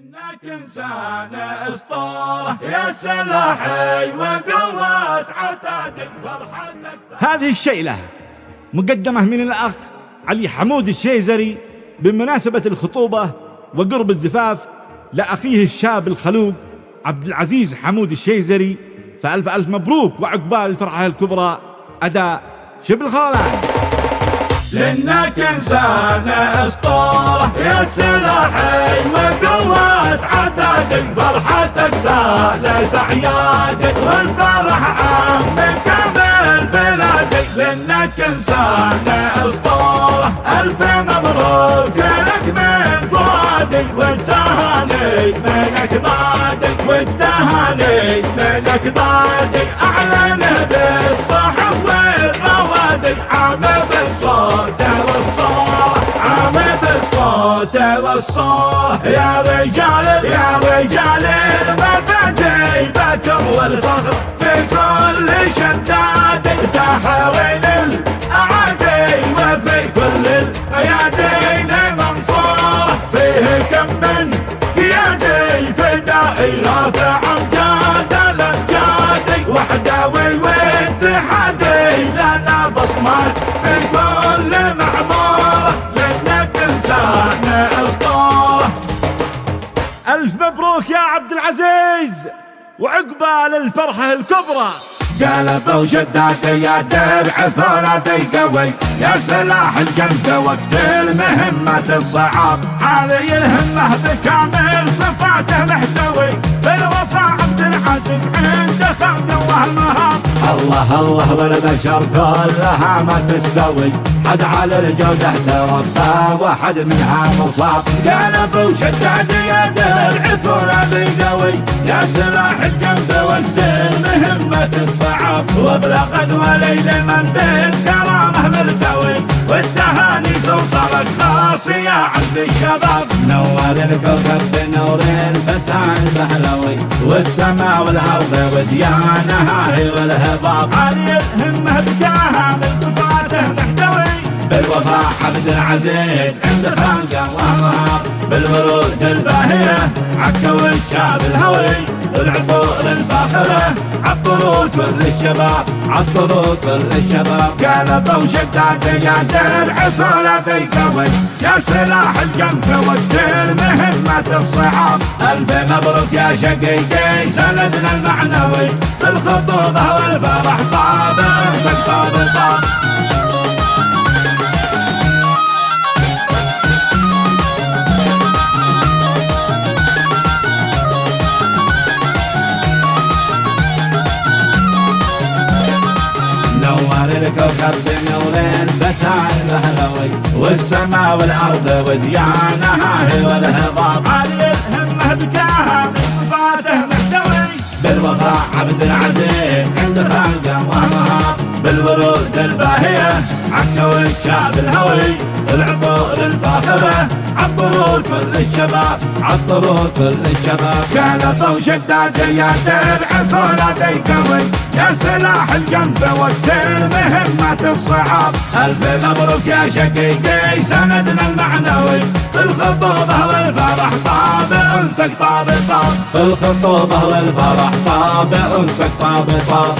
إنك إنسان أسطورة يا سلاحي وقوات عتادك فرحتك. هذه الشيلة مقدمة من الأخ علي حمود الشيزري بمناسبة الخطوبة وقرب الزفاف لأخيه الشاب الخلوق عبد العزيز حمود الشيزري، فألف ألف مبروك وعقبال الفرحة الكبرى. أداء شبل خولان. لأنك إنسان أسطورة يا سلاحي وقوات عتادك فرحتك ثالث أعيادك والفرح عام كامل بلادك. لأنك إنسان أسطورة ألف مبروك لك من فؤادك والتهاني من أكبادك والتهاني من أكبادك. أعلن بالصحف والروادك عامل بالصوت والصورة عامل بالصوت والصورة. يا رجال المبادئ بكم والفخر في كل شداد تحرين الأعادي وفي كل الأيادين منصورة. فيه كم من قيادي فدائي رافع أمجاد الأمجاد وحداوي واتحادي لنا بصمات في كل معمورة. لأنك إنسان أسطورة. ألف مبروك يا عبد العزيز وعقبال الفرحة الكبرى. قلب وشداد يا درع ثورتي قوي يا سلاح الجند وقت المهمة الصعاب. عالي الهمة بكامل صفاته محتوي بالوفاء عبد العزيز عنده خلق وهمها. الله والبشر كلها ما تستوي حد على الجودة تربى وحد منها مصاب. قلب وشداد يا درع ثورتي قوي يا سلاح الجند وقت المهمة الصعاب. وبلغد وليل من بالكرامة ملتوي والتهاني توصلك خاص يا عبد الشباب. نور الكوكب بنور الفتى البهلوي والسماء والارض وديانها هي والهباب. عالي الهمة بكامل صفاته محتوي بالوفاء عبد العزيز عند خلقه وهمها. بالورود الباهية عكوا الشاب الهوي والعطور الفاخرة عطروا كل الشباب عطروا كل الشباب. قلب وشداد يا درع ثورتي قوي يا سلاح الجنب وقت المهمة الصعاب. ألف مبروك يا شقيقي سندنا المعنوي بالخطوبة والفرح طاب طاب طاب. نور الكوكب بنورين فتى البهلوي والسماء والارض وديانها هي والهضاب. عالي الهمة بكامل صفاته محتوي بالوفاء عبد العزيز عند خلقه وهمها. بالورود الباهية عكوا الشاب الهوي والعطور الفاخرة عطروا كل الشباب عطروا كل الشباب. قلب وشداد يا درع ثورتي قوي يا سلاح الجنب وقت المهمة الصعاب. ألف مبروك يا شقيقي سندنا المعنوي بالخطوبة والفرح طاب انسك طاب طاب. بالخطوبة والفرح طاب انسك طاب طاب.